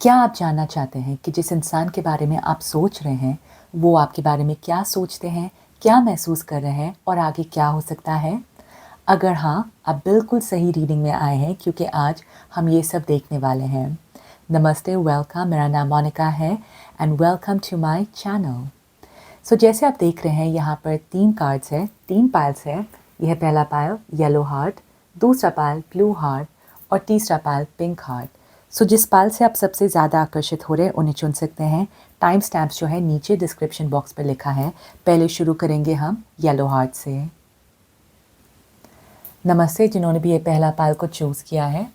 क्या आप जानना चाहते हैं कि जिस इंसान के बारे में आप सोच रहे हैं, वो आपके बारे में क्या सोचते हैं, क्या महसूस कर रहे हैं और आगे क्या हो सकता है? अगर हाँ, आप बिल्कुल सही रीडिंग में आए हैं क्योंकि आज हम ये सब देखने वाले हैं। नमस्ते, वेलकम, मेरा नाम मोनिका है and welcome to my channel. जैसे आप देख रहे हैं यहाँ पर 3 कार्ड्स हैं, 3 पाइल्स हैं। यह पहला पाइल येलो हार्ट, दूसरा पाइल ब्लू हार्ट और तीसरा पाइल पिंक हार्ट। जिस पाइल से आप सबसे ज़्यादा आकर्षित हो रहे हैं उन्हें चुन सकते हैं। टाइम स्टैम्प्स जो है नीचे डिस्क्रिप्शन बॉक्स पर लिखा है। पहले शुरू करेंगे हम येलो हार्ट से। नमस्ते जिन्होंने भी ये पहला पाइल को चूज़ किया है।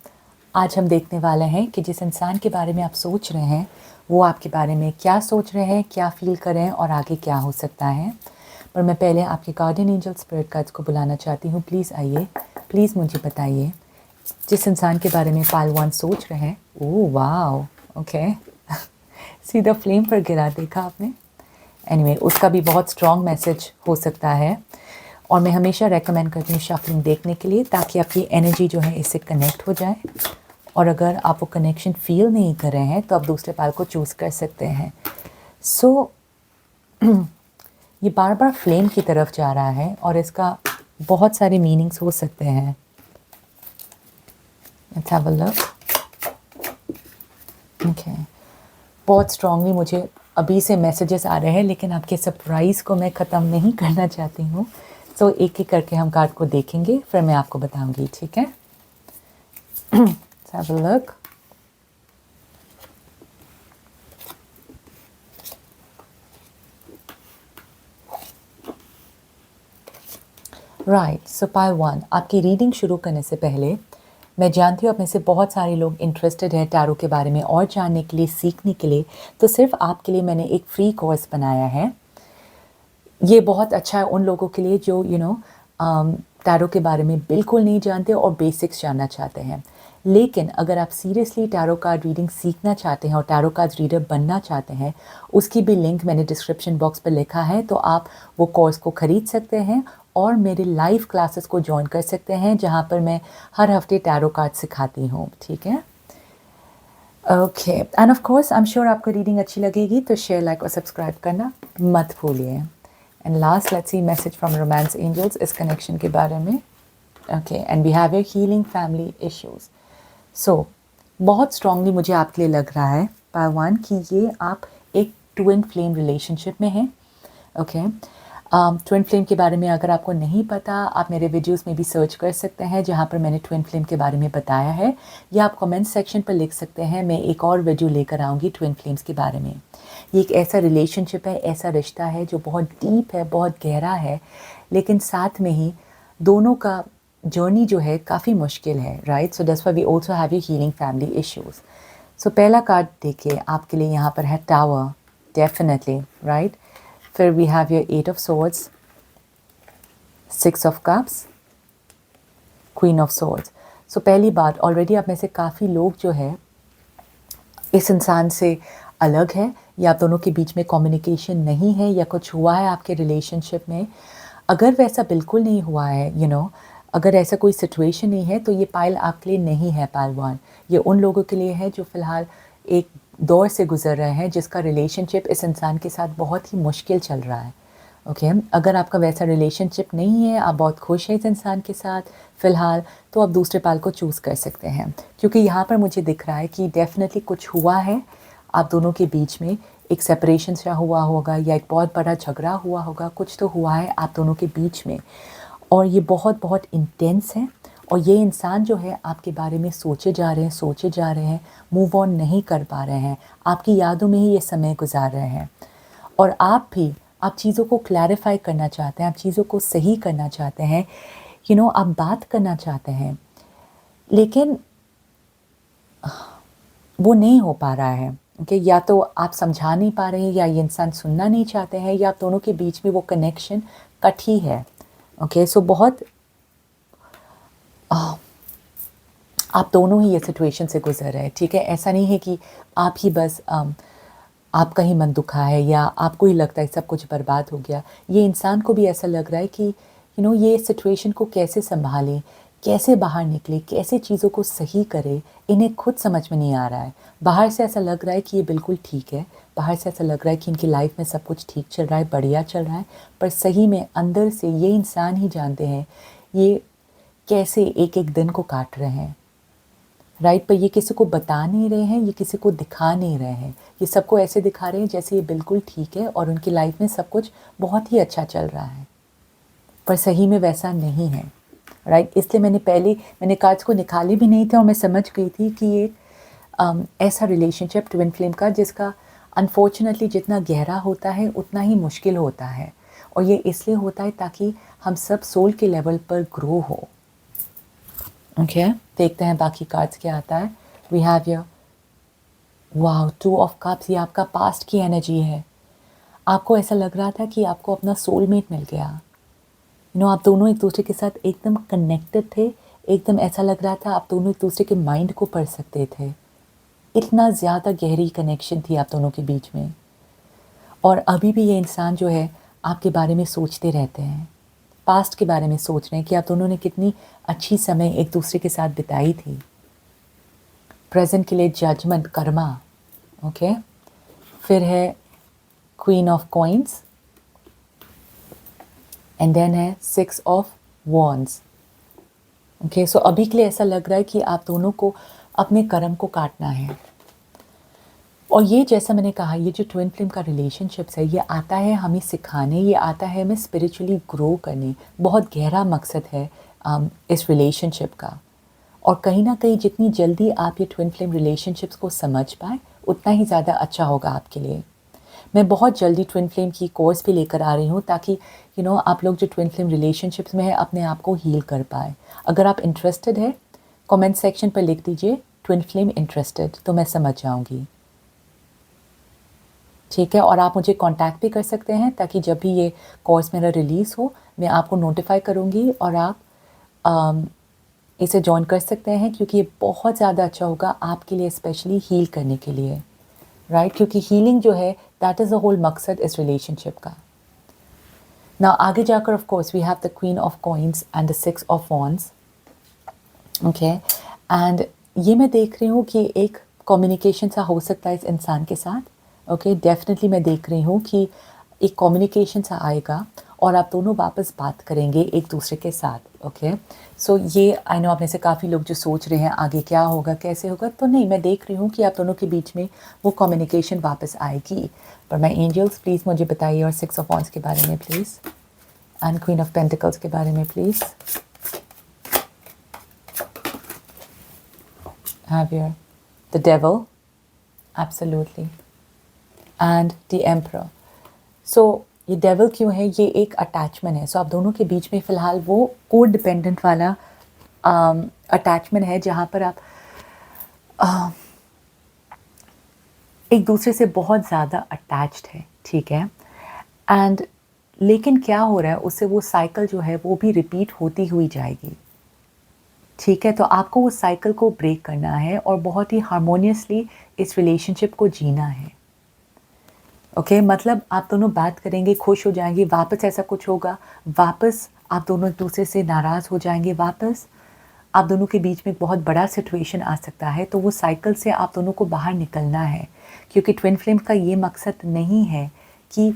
आज हम देखने वाले हैं कि जिस इंसान के बारे में आप सोच रहे हैं वो आपके बारे में क्या सोच रहे हैं, क्या फील कर रहे हैं और आगे क्या हो सकता है। पर मैं पहले आपके गार्डियन एंजल स्पिरिट गाइड्स को बुलाना चाहती हूँ। प्लीज़ आइए, प्लीज़ मुझे बताइए जिस इंसान के बारे में पाइल 1 सोच रहे हैं। ओह वाओ, ओके सीधा फ्लेम पर गिरा, देखा आपने। एनीवे, उसका भी बहुत स्ट्रॉन्ग मैसेज हो सकता है और मैं हमेशा रेकमेंड करती हूँ शफलिंग देखने के लिए ताकि आपकी एनर्जी जो है इससे कनेक्ट हो जाए। और अगर आप वो कनेक्शन फील नहीं कर रहे हैं तो आप दूसरे पाइल को चूज़ कर सकते हैं। ये बार बार फ्लेम की तरफ जा रहा है और इसका बहुत सारे मीनिंग्स हो सकते हैं। Let's have a look. Okay. बहुत स्ट्रांगली मुझे अभी से मैसेजेस आ रहे हैं लेकिन आपके सरप्राइज़ को मैं ख़त्म नहीं करना चाहती हूँ। एक एक करके हम कार्ड को देखेंगे, फिर मैं आपको बताऊंगी, ठीक है? Let's have a look. Right, so pile 1, आपकी रीडिंग शुरू करने से पहले मैं जानती हूँ आप में से बहुत सारे लोग इंटरेस्टेड हैं टैरो के बारे में और जानने के लिए, सीखने के लिए। तो सिर्फ आपके लिए मैंने एक फ्री कोर्स बनाया है। ये बहुत अच्छा है उन लोगों के लिए जो टैरो के बारे में बिल्कुल नहीं जानते और बेसिक्स जानना चाहते हैं। लेकिन अगर आप सीरियसली टैरो कार्ड रीडिंग सीखना चाहते हैं और टैरो कार्ड रीडर बनना चाहते हैं, उसकी भी लिंक मैंने डिस्क्रिप्शन बॉक्स पर लिखा है, तो आप वो कोर्स को ख़रीद सकते हैं और मेरे लाइव क्लासेस को ज्वाइन कर सकते हैं जहाँ पर मैं हर हफ्ते टैरो कार्ड सिखाती हूँ, ठीक है? Okay, end of course I am sure आपको रीडिंग अच्छी लगेगी, तो शेयर, लाइक और सब्सक्राइब करना मत भूलिए। And last, let's see message from romance angels इस कनेक्शन के बारे में। Okay, and we have your healing family issues. बहुत स्ट्रांगली मुझे आपके लिए लग रहा है पाइल 1 कि ये आप एक ट्विन फ्लेम रिलेशनशिप में हैं। ओके, ट्विन फ्लेम के बारे में अगर आपको नहीं पता, आप मेरे वीडियोस में भी सर्च कर सकते हैं जहाँ पर मैंने ट्विन फ्लेम के बारे में बताया है, या आप कमेंट सेक्शन पर लिख सकते हैं। मैं एक और वीडियो लेकर आऊँगी ट्विन फ्लेम्स के बारे में। ये एक ऐसा रिलेशनशिप है, ऐसा रिश्ता है जो बहुत डीप है, बहुत गहरा है, लेकिन साथ में ही दोनों का जर्नी जो है काफ़ी मुश्किल है, right? So that's why we also have you healing family issues. पहला कार्ड देखिए आपके लिए, यहाँ पर है टावर, डेफिनेटली, राइट? फिर we have your 8 of swords, 6 of cups, queen of swords. पहली बात, ऑलरेडी आप में से काफ़ी लोग जो है इस इंसान से अलग है, या आप दोनों के बीच में कम्युनिकेशन नहीं है, या कुछ हुआ है आपके रिलेशनशिप में। अगर वैसा बिल्कुल नहीं हुआ है, अगर ऐसा कोई सिचुएशन नहीं है, तो ये पाइल आपके लिए नहीं है। पाइल 1 ये उन लोगों के लिए है जो फ़िलहाल एक दौर से गुज़र रहे हैं जिसका रिलेशनशिप इस इंसान के साथ बहुत ही मुश्किल चल रहा है। ओके, अगर आपका वैसा रिलेशनशिप नहीं है, आप बहुत खुश हैं इस इंसान के साथ फ़िलहाल, तो आप दूसरे पाइल को चूज़ कर सकते हैं, क्योंकि यहाँ पर मुझे दिख रहा है कि डेफिनेटली कुछ हुआ है आप दोनों के बीच में। एक सेपरेशन सा हुआ होगा या एक बहुत बड़ा झगड़ा हुआ होगा, कुछ तो हुआ है आप दोनों के बीच में, और ये बहुत बहुत इंटेंस है। और ये इंसान जो है आपके बारे में सोचे जा रहे हैं, मूव ऑन नहीं कर पा रहे हैं, आपकी यादों में ही ये समय गुजार रहे हैं। और आप चीज़ों को क्लैरिफाई करना चाहते हैं, आप चीज़ों को सही करना चाहते हैं, आप बात करना चाहते हैं, लेकिन वो नहीं हो पा रहा है। ओके, या तो आप समझा नहीं पा रहे हैं, या ये इंसान सुनना नहीं चाहते हैं, या आप दोनों के बीच में वो कनेक्शन कट ही है। ओके, बहुत आप दोनों ही ये सिचुएशन से गुजर रहे हैं, ठीक है? ऐसा नहीं है कि आप ही बस आपका ही मन दुखा है या आपको ही लगता है सब कुछ बर्बाद हो गया। ये इंसान को भी ऐसा लग रहा है कि ये सिचुएशन को कैसे संभालें, कैसे बाहर निकले, कैसे चीज़ों को सही करे, इन्हें खुद समझ में नहीं आ रहा है। बाहर से ऐसा लग रहा है कि ये बिल्कुल ठीक है, बाहर से ऐसा लग रहा है कि इनकी लाइफ में सब कुछ ठीक चल रहा है, बढ़िया चल रहा है, पर सही में अंदर से ये इंसान ही जानते हैं ये कैसे एक-एक दिन को काट रहे हैं, राइट? पर ये किसी को बता नहीं रहे हैं, ये किसी को दिखा नहीं रहे हैं। ये सबको ऐसे दिखा रहे हैं जैसे ये बिल्कुल ठीक है और उनकी लाइफ में सब कुछ बहुत ही अच्छा चल रहा है, पर सही में वैसा नहीं है, राइट? इसलिए मैंने कार्ड्स को निकाले भी नहीं थे और मैं समझ गई थी कि ये ऐसा रिलेशनशिप ट्विन फ्लेम का जिसका अनफॉर्चुनेटली जितना गहरा होता है उतना ही मुश्किल होता है, और ये इसलिए होता है ताकि हम सब सोल के लेवल पर ग्रो हो। ओके, देखते हैं बाकी कार्ड्स क्या आता है। We have your wow, 2 of cups. ये आपका पास्ट की एनर्जी है। आपको ऐसा लग रहा था कि आपको अपना सोलमेट मिल गया। आप दोनों एक दूसरे के साथ एकदम कनेक्टेड थे, एकदम ऐसा लग रहा था आप दोनों एक दूसरे के माइंड को पढ़ सकते थे। इतना ज़्यादा गहरी कनेक्शन थी आप दोनों के बीच में, और अभी भी ये इंसान जो है आपके बारे में सोचते रहते हैं, पास्ट के बारे में सोच रहे हैं कि आप दोनों ने कितनी अच्छी समय एक दूसरे के साथ बिताई थी। प्रेजेंट के लिए जजमेंट, कर्मा। ओके, फिर है queen of coins, and then है 6 ऑफ वॉन्ड्स। ओके, सो अभी के लिए ऐसा लग रहा है कि आप दोनों को अपने कर्म को काटना है। और ये जैसा मैंने कहा, ये जो ट्विन फ्लेम का रिलेशनशिप्स है, ये आता है हमें सिखाने, ये आता है हमें स्पिरिचुअली ग्रो करने। बहुत गहरा मकसद है इस रिलेशनशिप का, और कहीं ना कहीं जितनी जल्दी आप ये ट्विन फ्लेम रिलेशनशिप्स को समझ पाए उतना ही ज़्यादा अच्छा होगा आपके लिए। मैं बहुत जल्दी ट्विन फ्लेम की कोर्स भी लेकर आ रही हूँ ताकि आप लोग जो ट्विन फ्लेम रिलेशनशिप्स में है अपने आप को हील कर पाए। अगर आप इंटरेस्टेड है, कमेंट सेक्शन पर लिख दीजिए ट्विन फ्लेम इंटरेस्टेड, तो मैं समझ जाऊँगी, ठीक है? और आप मुझे कांटेक्ट भी कर सकते हैं ताकि जब भी ये कोर्स मेरा रिलीज़ हो मैं आपको नोटिफाई करूँगी और आप इसे जॉइन कर सकते हैं, क्योंकि ये बहुत ज़्यादा अच्छा होगा आपके लिए, स्पेशली हील करने के लिए, राइट? क्योंकि हीलिंग जो है दैट इज़ द होल मकसद इस रिलेशनशिप का। ना आगे जाकर of course we have the queen of coins and the 6 of wands. Okay, and ये मैं देख रही हूँ कि एक कम्युनिकेशन सा हो सकता है इस इंसान के साथ। ओके, डेफिनेटली मैं देख रही हूँ कि एक कम्युनिकेशन सा आएगा और आप दोनों वापस बात करेंगे एक दूसरे के साथ। ओके, सो ये आई नो आप में से काफ़ी लोग जो सोच रहे हैं आगे क्या होगा, कैसे होगा, तो नहीं, मैं देख रही हूँ कि आप दोनों के बीच में वो कम्युनिकेशन वापस आएगी। पर मैं एंजल्स प्लीज़ मुझे बताइए, और 6 ऑफ वॉन्ड्स के बारे में please, and queen of pentacles के बारे में please. Have your the devil, absolutely, and the emperor. So ये डेविल क्यों है? ये एक अटैचमेंट है। सो आप दोनों के बीच में फ़िलहाल वो कोड डिपेंडेंट वाला अटैचमेंट है जहाँ पर आप एक दूसरे से बहुत ज़्यादा अटैच्ड है, ठीक है? एंड लेकिन क्या हो रहा है, उससे वो साइकिल जो है वो भी रिपीट होती हुई जाएगी, ठीक है? तो आपको उस साइकिल को ब्रेक करना है और बहुत ही हारमोनियसली इस रिलेशनशिप को जीना है। ओके, मतलब आप दोनों बात करेंगे, खुश हो जाएंगे, वापस ऐसा कुछ होगा, वापस आप दोनों एक दूसरे से नाराज़ हो जाएंगे, वापस आप दोनों के बीच में एक बहुत बड़ा सिचुएशन आ सकता है। तो वो साइकिल से आप दोनों को बाहर निकलना है, क्योंकि ट्विन फ्लेम का ये मकसद नहीं है कि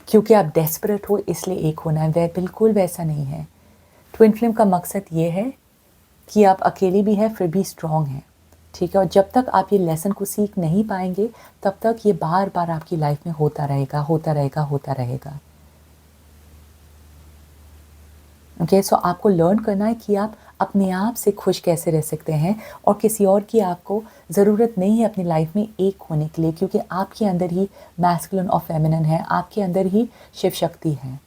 क्योंकि आप डेस्परेट हो इसलिए एक होना है, वह बिल्कुल वैसा नहीं है। ट्विन फ्लेम का मकसद ये है कि आप अकेले भी हैं फिर भी स्ट्रॉन्ग हैं, ठीक है? और जब तक आप ये लेसन को सीख नहीं पाएंगे तब तक ये बार बार आपकी लाइफ में होता रहेगा, होता रहेगा, होता रहेगा। ओके, सो आपको लर्न करना है कि आप अपने आप से खुश कैसे रह सकते हैं, और किसी और की आपको ज़रूरत नहीं है अपनी लाइफ में एक होने के लिए, क्योंकि आपके अंदर ही मैस्कुलिन और फेमिनिन है, आपके अंदर ही शिव शक्ति है।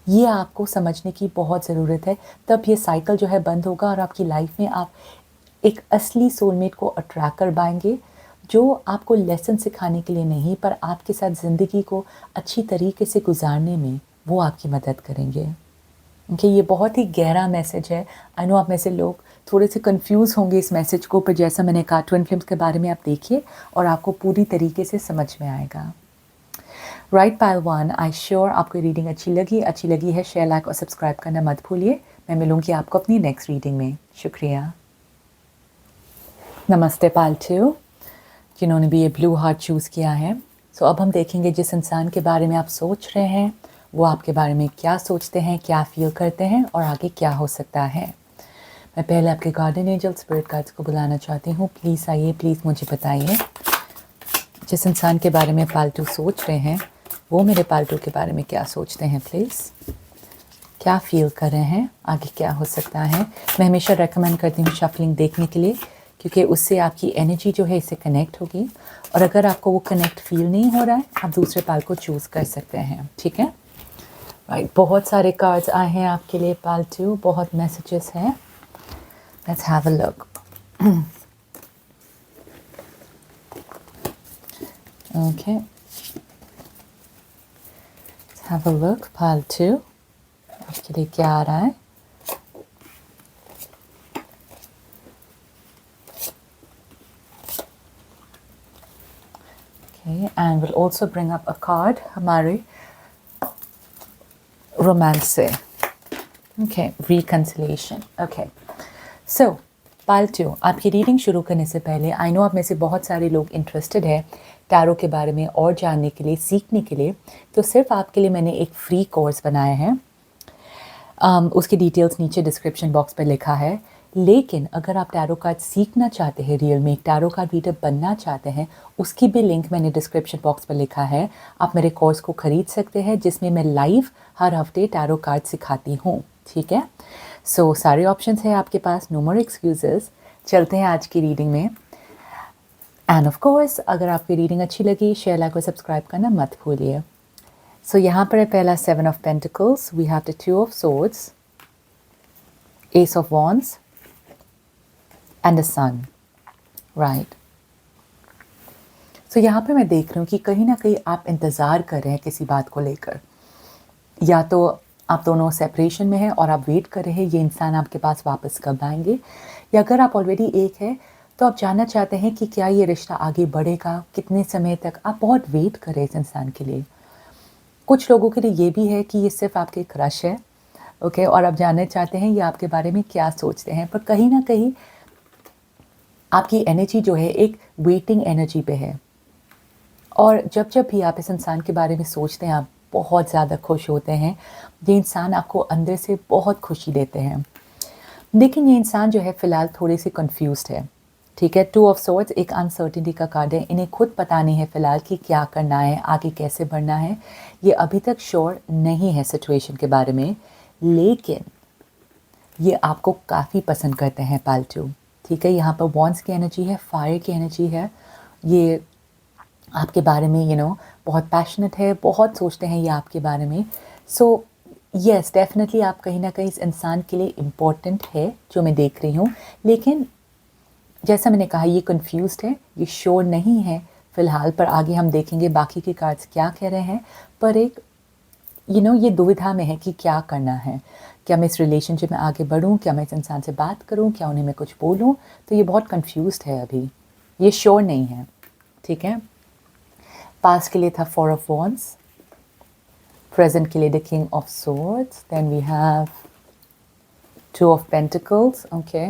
ये आपको समझने की बहुत ज़रूरत है, तब ये साइकिल जो है बंद होगा और आपकी लाइफ में आप एक असली सोलमेट को अट्रैक्ट कर पाएंगे, जो आपको लेसन सिखाने के लिए नहीं, पर आपके साथ ज़िंदगी को अच्छी तरीके से गुजारने में वो आपकी मदद करेंगे। ओके, ये बहुत ही गहरा मैसेज है। आई नो आप में से लोग थोड़े से कंफ्यूज होंगे इस मैसेज को, पर जैसा मैंने कहा ट्विन फ्लेम्स के बारे में आप देखिए और आपको पूरी तरीके से समझ में आएगा। Right pile one, I sure आपको रीडिंग अच्छी लगी है, शेयर, लाइक और सब्सक्राइब करना मत भूलिए। मैं मिलूँगी आपको अपनी नेक्स्ट रीडिंग में। शुक्रिया। नमस्ते पालतू, जिन्होंने भी ये ब्लू हार्ट चूज़ किया है। सो अब हम देखेंगे जिस इंसान के बारे में आप सोच रहे हैं वो आपके बारे में क्या सोचते हैं, क्या फील करते हैं और आगे क्या हो सकता है। मैं पहले आपके गार्डियन एंजल स्पिरिट गाइड्स को बुलाना चाहती हूँ। प्लीज़ आइए, प्लीज़ मुझे बताइए जिस इंसान के बारे में पालतू सोच रहे हैं वो मेरे पालतू के बारे में क्या सोचते हैं। प्लीज़ क्या फील कर रहे हैं, आगे क्या हो सकता है। मैं हमेशा रेकमेंड करती हूँ शफलिंग देखने के लिए, क्योंकि उससे आपकी एनर्जी जो है इससे कनेक्ट होगी, और अगर आपको वो कनेक्ट फील नहीं हो रहा है आप दूसरे पाल को चूज़ कर सकते हैं। ठीक है, राइट। बहुत सारे कार्ड्स आए हैं आपके लिए पालतू, बहुत मैसेजेस हैं। Let's have a look. Okay, let's have a look पालतू, आपके लिए क्या आ रहा है। Okay, and we'll also bring up a card हमारे रोमांस से। Okay, reconciliation. Okay, so पालतू, आपकी रीडिंग शुरू करने से पहले आई नो आप में से बहुत सारे लोग इंटरेस्टेड है टैरो के बारे में और जानने के लिए, सीखने के लिए, तो सिर्फ आपके लिए मैंने एक फ्री कोर्स बनाया है। उसकी डिटेल्स नीचे डिस्क्रिप्शन बॉक्स पर लिखा है। लेकिन अगर आप टैरो कार्ड सीखना चाहते हैं, रियल में एक टैरो कार्ड रीडर बनना चाहते हैं, उसकी भी लिंक मैंने डिस्क्रिप्शन बॉक्स पर लिखा है। आप मेरे कोर्स को ख़रीद सकते हैं जिसमें मैं लाइव हर हफ्ते टैरो कार्ड सिखाती हूँ। ठीक है, सो सारे ऑप्शंस हैं आपके पास, नो मोर एक्सक्यूजेस। चलते हैं आज की रीडिंग में। एंड ऑफ कोर्स अगर आपकी रीडिंग अच्छी लगी, शेयर, लाइक और सब्सक्राइब करना मत भूलिए। सो यहाँ पर है पहला 7 of pentacles, we have the 2 of swords, ace of wands and the sun, right. So यहाँ पे मैं देख रही हूँ कि कहीं ना कहीं आप इंतज़ार कर रहे हैं किसी बात को लेकर, या तो आप दोनों सेपरेशन में हैं और आप वेट कर रहे हैं ये इंसान आपके पास वापस कब आएंगे, या अगर आप ऑलरेडी एक है तो आप जानना चाहते हैं कि क्या ये रिश्ता आगे बढ़ेगा, कितने समय तक। आप बहुत वेट कर रहे हैं इस इंसान के लिए। कुछ लोगों के लिए ये भी है कि ये सिर्फ आपके क्रश है, ओके, और आप जानना चाहते हैं ये आपके बारे में क्या सोचते हैं, पर कहीं ना कहीं आपकी एनर्जी जो है एक वेटिंग एनर्जी पे है। और जब जब भी आप इस इंसान के बारे में सोचते हैं आप बहुत ज़्यादा खुश होते हैं। ये इंसान आपको अंदर से बहुत खुशी देते हैं। लेकिन ये इंसान जो है फ़िलहाल थोड़े से कंफ्यूज्ड है। ठीक है, 2 ऑफ सोर्ड्स एक अनसर्टिनिटी का कार्ड है। इन्हें खुद पता नहीं है फ़िलहाल कि क्या करना है, आगे कैसे बढ़ना है। ये अभी तक श्योर नहीं है सिचुएशन के बारे में, लेकिन ये आपको काफ़ी पसंद करते हैं पालतू। ठीक है, यहाँ पर वॉन्ड्स की एनर्जी है, फायर की एनर्जी है। ये आपके बारे में बहुत पैशनेट है, बहुत सोचते हैं ये आपके बारे में। सो येस, डेफिनेटली आप कहीं ना कहीं इस इंसान के लिए इम्पोर्टेंट है, जो मैं देख रही हूँ। लेकिन जैसा मैंने कहा ये कंफ्यूज्ड है, ये श्योर नहीं है फ़िलहाल, पर आगे हम देखेंगे बाकी के कार्ड्स क्या कह रहे हैं। पर एक ये दुविधा में है कि क्या करना है। क्या मैं इस रिलेशनशिप में आगे बढ़ूं, क्या मैं इस इंसान से बात करूं, क्या उन्हें मैं कुछ बोलूं। तो ये बहुत कंफ्यूज्ड है अभी, ये श्योर नहीं है। ठीक है, पास्ट के लिए था 4 ऑफ वॉन्ड्स, प्रेजेंट के लिए the king of swords, then we have 2 of pentacles. Okay,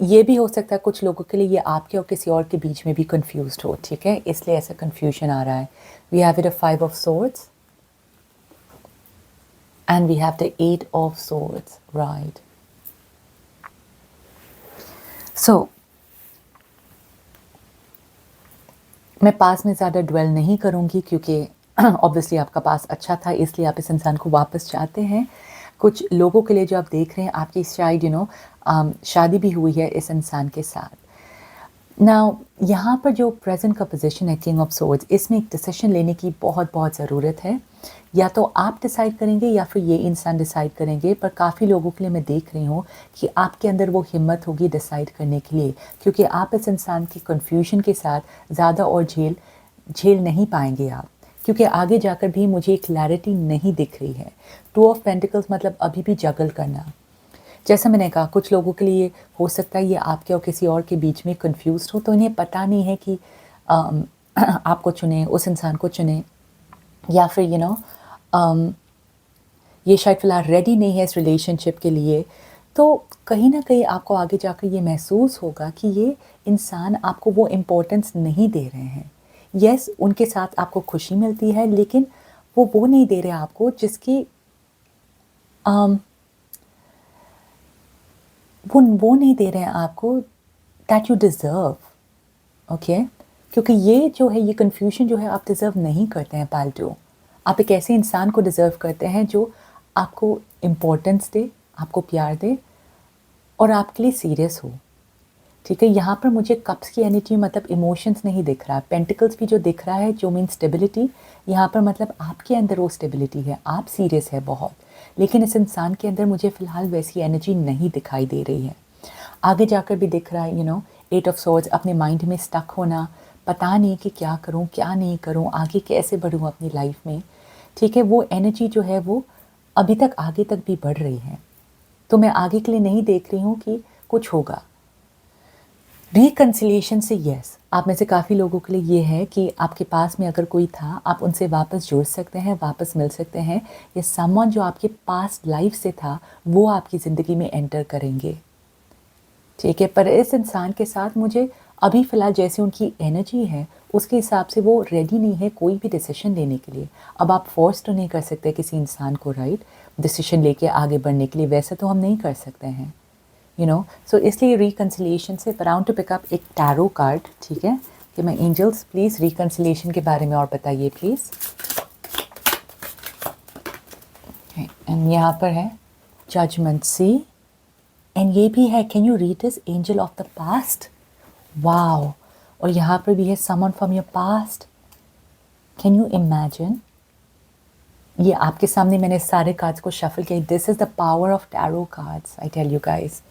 ये भी हो सकता है कुछ लोगों के लिए ये आपके और किसी और के बीच में भी कंफ्यूज्ड हो। ठीक है, इसलिए ऐसा कंफ्यूजन आ रहा है। We have it a 5 of swords and we have the 8 of swords, right? So मैं पास में ज़्यादा ड्वेल नहीं करूँगी, क्योंकि ऑब्वियसली आपका पास अच्छा था, इसलिए आप इस इंसान को वापस चाहते हैं। कुछ लोगों के लिए जो आप देख रहे हैं, आपकी शायद शादी भी हुई है इस इंसान के साथ। नाउ यहाँ पर जो प्रेजेंट का पोजीशन है किंग ऑफ सोर्ड्स, इसमें एक डिसीजन लेने की बहुत बहुत ज़रूरत है। या तो आप डिसाइड करेंगे या फिर ये इंसान डिसाइड करेंगे। पर काफ़ी लोगों के लिए मैं देख रही हूँ कि आपके अंदर वो हिम्मत होगी डिसाइड करने के लिए, क्योंकि आप इस इंसान की कन्फ्यूजन के साथ ज़्यादा और झेल नहीं पाएंगे आप, क्योंकि आगे जाकर भी मुझे क्लैरिटी नहीं दिख रही है। 2 ऑफ पेंटिकल्स मतलब अभी भी जगल करना। जैसा मैंने कहा कुछ लोगों के लिए हो सकता है ये आपके और किसी और के बीच में कंफ्यूज्ड हो, तो इन्हें पता नहीं है कि आपको चुने, उस इंसान को चुने, या फिर ये शायद फ़िलहाल रेडी नहीं है इस रिलेशनशिप के लिए, तो कहीं न कहीं आपको आगे जाकर ये महसूस होगा कि ये इंसान आपको वो इम्पोर्टेंस नहीं दे रहे हैं। येस, उनके साथ आपको खुशी मिलती है, लेकिन वो नहीं दे रहे आपको जिसकी अम, वो नहीं दे रहे हैं आपको दैट यू डिज़र्व, ओके? क्योंकि ये जो है, ये कन्फ्यूज़न जो है, आप डिज़र्व नहीं करते हैं पाल्टू। आप एक ऐसे इंसान को डिज़र्व करते हैं जो आपको इम्पोर्टेंस दे, आपको प्यार दे और आपके लिए सीरियस हो, ठीक है? यहाँ पर मुझे कप्स की एनर्जी मतलब इमोशंस नहीं दिख रहा, पेंटिकल्स भी जो दिख रहा है जो मीन स्टेबिलिटी, यहाँ पर मतलब आपके अंदर वो स्टेबिलिटी है, आप सीरियस है बहुत, लेकिन इस इंसान के अंदर मुझे फ़िलहाल वैसी एनर्जी नहीं दिखाई दे रही है। आगे जाकर भी दिख रहा है, यू नो, 8 ऑफ सोर्ड्स, अपने माइंड में स्टक होना, पता नहीं कि क्या करूँ, क्या नहीं करूँ, आगे कैसे बढ़ूँ अपनी लाइफ में, ठीक है? वो एनर्जी जो है वो अभी तक आगे तक भी बढ़ रही है। तो मैं आगे के लिए नहीं देख रही हूँ कि कुछ होगा। रिकन्सिलिएशन से यस, आप में से काफ़ी लोगों के लिए ये है कि आपके पास में अगर कोई था, आप उनसे वापस जुड़ सकते हैं, वापस मिल सकते हैं, या समवन जो आपके पास्ट लाइफ से था, वो आपकी ज़िंदगी में एंटर करेंगे, ठीक है? पर इस इंसान के साथ मुझे अभी फ़िलहाल जैसे उनकी एनर्जी है, उसके हिसाब से वो रेडी नहीं है कोई भी डिसीज़न लेने के लिए। अब आप फ़ोर्स तो नहीं कर सकते किसी इंसान को, राइट? डिसीज़न लेके आगे बढ़ने के लिए, वैसे तो हम नहीं कर सकते हैं, यू नो? सो इसलिए रिकन्सिलिएशन से अराउंड टू पिक अप एक टैरो कार्ड, ठीक है? कि मैं एंजल्स प्लीज़ रिकन्सिलिएशन के बारे में और बताइए प्लीज़। एंड यहाँ पर है जजमेंट सी, एंड ये भी है can you read this angel of the past, wow. और यहाँ पर भी है someone from your past, can you imagine? ये आपके सामने मैंने सारे कार्ड्स को शफल किया। This is the power of tarot cards, I tell you guys.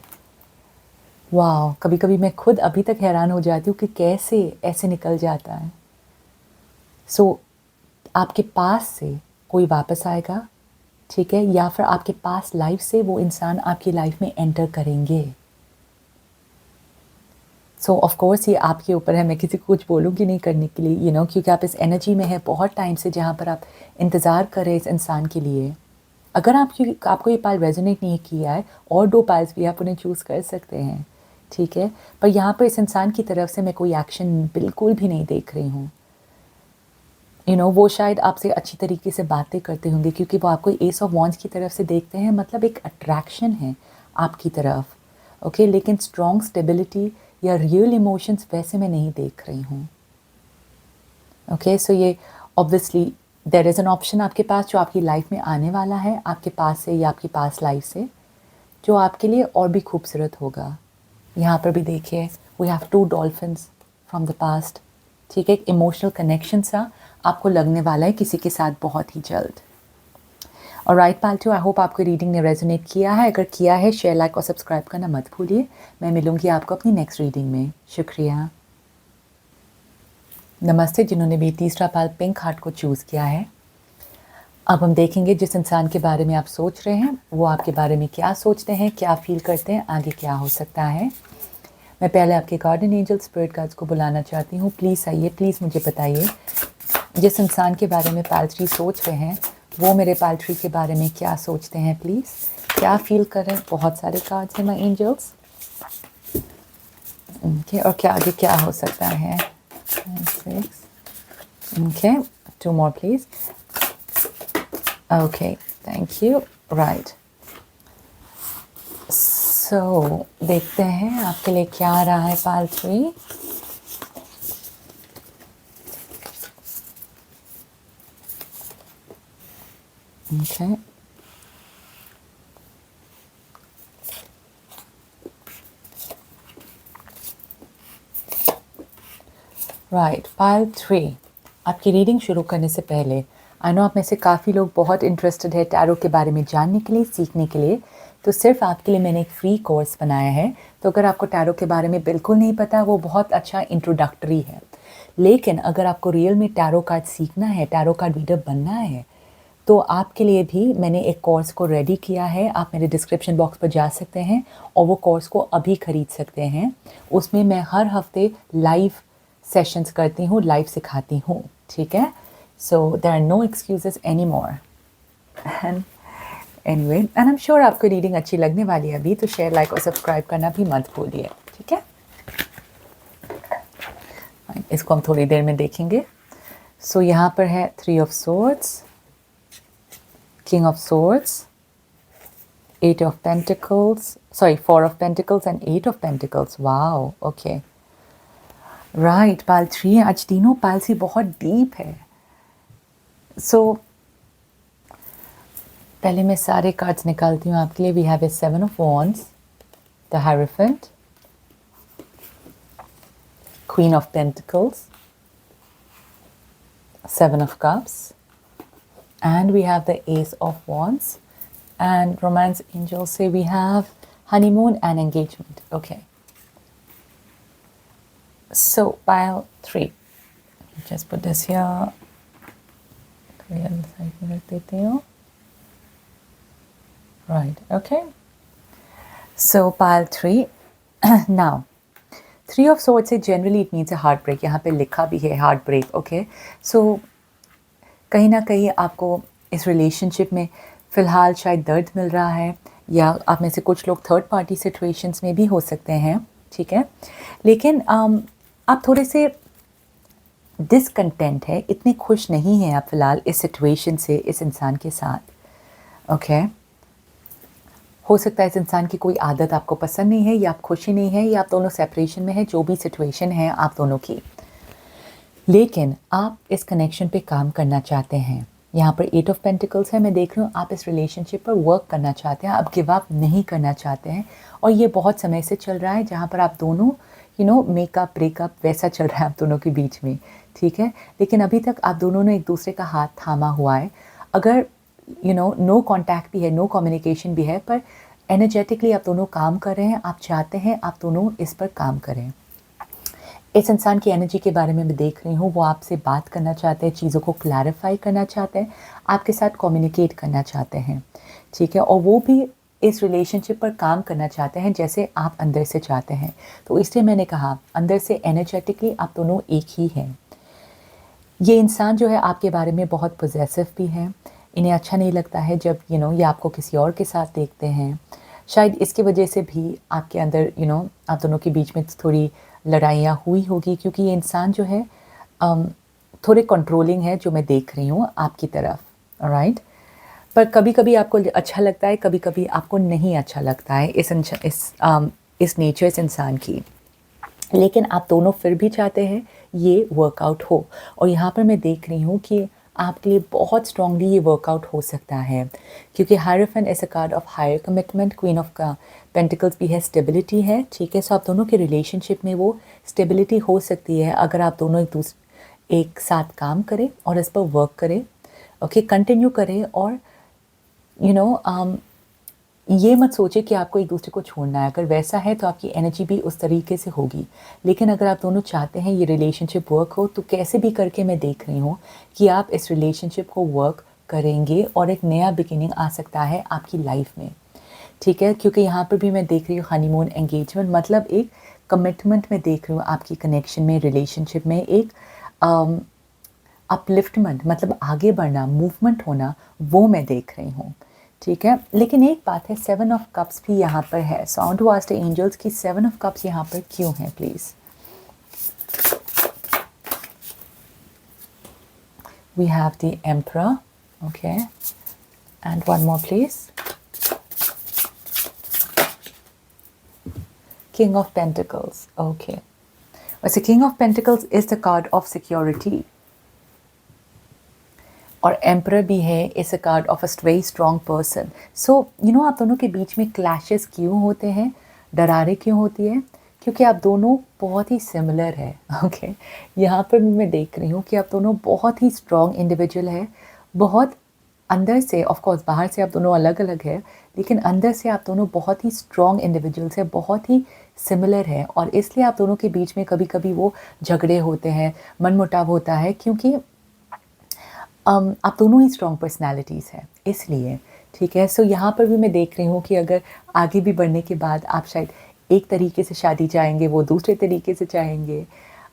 वाह, कभी कभी मैं खुद अभी तक हैरान हो जाती हूँ कि कैसे ऐसे निकल जाता है। सो आपके पास से कोई वापस आएगा, ठीक है? या फिर आपके पास लाइफ से वो इंसान आपकी लाइफ में एंटर करेंगे। सो ऑफ कोर्स ये आपके ऊपर है, मैं किसी को कुछ बोलूँगी नहीं करने के लिए, यू नो, क्योंकि आप इस एनर्जी में है बहुत टाइम से जहाँ पर आप इंतज़ार कर रहे हैं इस इंसान के लिए। अगर आपको ये पाल रेजोनेट नहीं किया है, और 2 पाल्स भी आप उन्हें चूज़ कर सकते हैं, ठीक है? पर यहाँ पर इस इंसान की तरफ से मैं कोई एक्शन बिल्कुल भी नहीं देख रही हूँ। यू नो, वो शायद आपसे अच्छी तरीके से बातें करते होंगे क्योंकि वो आपको एस ऑफ वॉन्ड्स की तरफ से देखते हैं, मतलब एक अट्रैक्शन है आपकी तरफ, ओके? लेकिन स्ट्रॉन्ग स्टेबिलिटी या रियल इमोशंस वैसे मैं नहीं देख रही हूँ, ओके? सो ये obviously there is an option आपके पास जो आपकी लाइफ में आने वाला है, आपके पास से या आपकी पास लाइफ से, जो आपके लिए और भी खूबसूरत होगा। यहाँ पर भी देखिए, we have 2 dolphins from the past, ठीक है? एक इमोशनल कनेक्शन सा आपको लगने वाला है किसी के साथ बहुत ही जल्द। और राइट पाल्टू, आई होप आपको रीडिंग ने रेजोनेट किया है। अगर किया है, शेयर, लाइक और सब्सक्राइब करना मत भूलिए। मैं मिलूँगी आपको अपनी नेक्स्ट रीडिंग में। शुक्रिया। नमस्ते जिन्होंने भी तीसरा पाल पिंक हार्ट को चूज़ किया है। अब हम देखेंगे जिस इंसान के बारे में आप सोच रहे हैं वो आपके बारे में क्या सोचते हैं, क्या फील करते हैं, आगे क्या हो सकता है। मैं पहले आपके गार्डन एंजल स्पिरिट गाइड्स को बुलाना चाहती हूँ। प्लीज़ आइए, प्लीज़ मुझे बताइए जिस इंसान के बारे में पाल्ट्री सोच रहे हैं वो मेरे पाल्ट्री के बारे में क्या सोचते हैं, प्लीज़ क्या फील कर रहे हैं। बहुत सारे कार्ड्स हैं माय एंजल्स, ओके, और क्या आगे क्या हो सकता है। 6, okay, 2 more please. Okay, thank you. Right, so देखते हैं आपके लिए क्या आ रहा है पाल्ट्री। Okay. Right, pile 3। आपकी रीडिंग शुरू करने से पहले आई नो आप में से काफ़ी लोग बहुत इंटरेस्टेड है टैरो के बारे में जानने के लिए, सीखने के लिए। तो सिर्फ आपके लिए मैंने एक फ्री कोर्स बनाया है। तो अगर आपको टैरो के बारे में बिल्कुल नहीं पता, वो बहुत अच्छा इंट्रोडक्टरी है। लेकिन अगर आपको रियल में टैरो कार्ड सीखना है, टैरो कार्ड रीडर बनना है, तो आपके लिए भी मैंने एक कोर्स को रेडी किया है। आप मेरे डिस्क्रिप्शन बॉक्स पर जा सकते हैं और वो कोर्स को अभी ख़रीद सकते हैं। उसमें मैं हर हफ्ते लाइव सेशंस करती हूँ, लाइव सिखाती हूँ, ठीक है? So there are no excuses any more. Anyway, and I am sure आपको रीडिंग अच्छी लगने वाली है अभी, तो शेयर, लाइक और सब्सक्राइब करना भी मत भूलिए, ठीक है। इसको हम थोड़ी देर में देखेंगे। सो यहाँ पर है 3 of swords, king of swords, 8 of Pentacles, sorry, 4 of Pentacles and 8 of Pentacles. Wow, okay. Right, पाल 3, आज तीनों पाल्स ही बहुत डीप है। So, पहले मैं सारे कार्ड्स निकालती हूँ आपके लिए। We have a 7 of Wands, the Hierophant, Queen of Pentacles, 7 of Cups, and we have the Ace of Wands. And romance angels say we have honeymoon and engagement. Okay. So pile 3. Just put this here. Right. Okay. So pile 3. Now, 3 of swords say generally it means a heartbreak. यहाँ पे लिखा भी है heartbreak. Okay. So कहीं ना कहीं आपको इस रिलेशनशिप में फ़िलहाल शायद दर्द मिल रहा है, या आप में से कुछ लोग थर्ड पार्टी सिचुएशंस में भी हो सकते हैं, ठीक है। लेकिन आप थोड़े से डिसकंटेंट है, इतने खुश नहीं हैं आप फ़िलहाल इस सिचुएशन से, इस इंसान के साथ। ओके, हो सकता है इस इंसान की कोई आदत आपको पसंद नहीं है, या आप खुशी नहीं है, या आप दोनों सेपरेशन में है, जो भी सिचुएशन है आप दोनों की। लेकिन आप इस कनेक्शन पे काम करना चाहते हैं। यहाँ पर 8 ऑफ पेंटिकल्स है, मैं देख रही हूँ आप इस रिलेशनशिप पर वर्क करना चाहते हैं, आप गिव अप नहीं करना चाहते हैं, और ये बहुत समय से चल रहा है जहाँ पर आप दोनों मेकअप ब्रेकअप वैसा चल रहा है आप दोनों के बीच में, ठीक है। लेकिन अभी तक आप दोनों ने एक दूसरे का हाथ थामा हुआ है। अगर नो कॉन्टैक्ट भी है, नो कम्युनिकेशन भी है, पर एनर्जेटिकली आप दोनों काम कर रहे हैं, आप चाहते हैं आप दोनों इस पर काम करें। इस इंसान की एनर्जी के बारे में मैं देख रही हूँ, वो आपसे बात करना चाहते हैं, चीज़ों को क्लैरिफाई करना चाहते हैं, आपके साथ कम्युनिकेट करना चाहते हैं, ठीक है। और वो भी इस रिलेशनशिप पर काम करना चाहते हैं जैसे आप अंदर से चाहते हैं। तो इसलिए मैंने कहा अंदर से एनर्जेटिकली आप दोनों एक ही हैं। ये इंसान जो है आपके बारे में बहुत पॉजेसिव भी है, इन्हें अच्छा नहीं लगता है जब ये आपको किसी और के साथ देखते हैं। शायद इसकी वजह से भी आपके अंदर आप दोनों के बीच में थोड़ी लड़ाइयाँ हुई होगी, क्योंकि ये इंसान जो है थोड़े कंट्रोलिंग है, जो मैं देख रही हूँ आपकी तरफ, राइट। पर कभी कभी आपको अच्छा लगता है, कभी कभी आपको नहीं अच्छा लगता है इस नेचर इस इंसान की। लेकिन आप दोनों फिर भी चाहते हैं ये वर्कआउट हो, और यहाँ पर मैं देख रही हूँ कि आपके लिए बहुत स्ट्रांगली ये वर्कआउट हो सकता है, क्योंकि hierophant is a card of higher commitment, queen of pentacles भी है, स्टेबिलिटी है, ठीक है। सो आप दोनों के रिलेशनशिप में वो स्टेबिलिटी हो सकती है अगर आप दोनों एक साथ काम करें और इस पर वर्क करें, ओके, कंटिन्यू करें। और ये मत सोचे कि आपको एक दूसरे को छोड़ना है, अगर वैसा है तो आपकी एनर्जी भी उस तरीके से होगी। लेकिन अगर आप दोनों चाहते हैं ये रिलेशनशिप वर्क हो, तो कैसे भी करके मैं देख रही हूँ कि आप इस रिलेशनशिप को वर्क करेंगे और एक नया बिगिनिंग आ सकता है आपकी लाइफ में, ठीक है। क्योंकि यहाँ पर भी मैं देख रही हूँ हनीमून एंगेजमेंट, मतलब एक कमिटमेंट में देख रही हूँ आपकी कनेक्शन में, रिलेशनशिप में एक अपलिफ्टमेंट, मतलब आगे बढ़ना, मूवमेंट होना, वो मैं देख रही हूँ, ठीक है। लेकिन एक बात है, 7 ऑफ कप्स भी यहाँ पर है। So I want to ask the angels की 7 ऑफ कप्स यहाँ पर क्यों है, please. We have the emperor, okay, and one more please. King of pentacles, okay. वैसे king of pentacles is the card of security, और emperor भी है, is a card of a very strong person. So आप दोनों के बीच में clashes क्यों होते हैं, दरारें क्यों होती है, क्योंकि आप दोनों बहुत ही सिमिलर है, ओके। यहाँ पर मैं देख रही हूँ कि आप दोनों बहुत ही स्ट्रॉन्ग इंडिविजुअल है, बहुत अंदर से, ऑफ कोर्स बाहर से आप दोनों अलग अलग है, लेकिन अंदर से आप दोनों बहुत ही स्ट्रॉन्ग इंडिविजुअल्स है, बहुत ही सिमिलर है। और इसलिए आप दोनों के बीच में कभी कभी वो झगड़े होते हैं, मनमुटाव होता है, क्योंकि आप दोनों ही स्ट्रॉन्ग पर्सनालिटीज़ हैं, इसलिए, ठीक है। सो यहाँ पर भी मैं देख रही हूँ कि अगर आगे भी बढ़ने के बाद आप शायद एक तरीके से शादी चाहेंगे, वो दूसरे तरीके से चाहेंगे,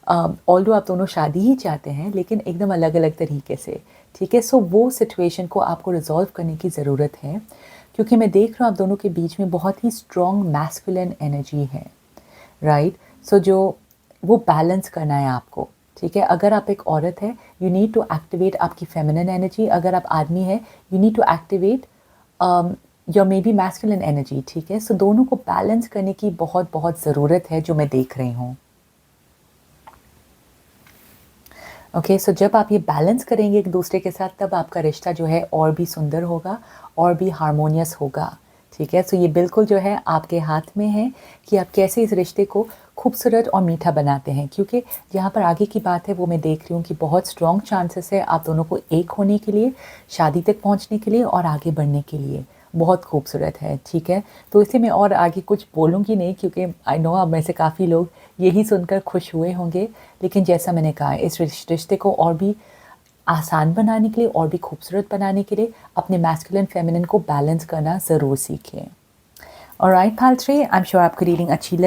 ऑल्दो आप दोनों शादी ही चाहते हैं, लेकिन एकदम अलग अलग तरीके से, ठीक है। सो वो सिचुएशन को आपको रिजॉल्व करने की ज़रूरत है। क्योंकि मैं देख रहा हूँ आप दोनों के बीच में बहुत ही स्ट्रॉन्ग मैस्कुलिन एनर्जी है, राइट। सो जो वो बैलेंस करना है आपको, ठीक है। अगर आप एक औरत है, यू नीड टू एक्टिवेट आपकी फेमिनिन एनर्जी। अगर आप आदमी है, you need to activate your maybe masculine energy, ठीक है। सो दोनों को बैलेंस करने की बहुत बहुत ज़रूरत है, जो मैं देख रही हूँ। ओके, सो जब आप ये बैलेंस करेंगे एक दूसरे के साथ, तब आपका रिश्ता जो है और भी सुंदर होगा और भी हारमोनियस होगा, ठीक है। सो ये बिल्कुल जो है आपके हाथ में है कि आप कैसे इस रिश्ते को खूबसूरत और मीठा बनाते हैं, क्योंकि जहाँ पर आगे की बात है वो मैं देख रही हूँ कि बहुत स्ट्रॉन्ग चांसेस है आप दोनों को एक होने के लिए, शादी तक पहुँचने के लिए और आगे बढ़ने के लिए। बहुत खूबसूरत है, ठीक है। तो इसलिए मैं और आगे कुछ बोलूँगी नहीं, क्योंकि आई नो अब में से काफ़ी लोग यही सुनकर खुश हुए होंगे। लेकिन जैसा मैंने कहा, इस रिश्ते को और भी आसान बनाने के लिए और भी खूबसूरत बनाने के लिए अपने मैस्कुलिन फेमिनिन को बैलेंस करना ज़रूर सीखें। Alright Pal 3, I am sure आपको रीडिंग अच्छी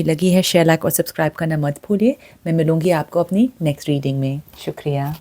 लगी है शेयर, लाइक और सब्सक्राइब करना मत भूलिए। मैं मिलूँगी आपको अपनी नेक्स्ट रीडिंग में। शुक्रिया।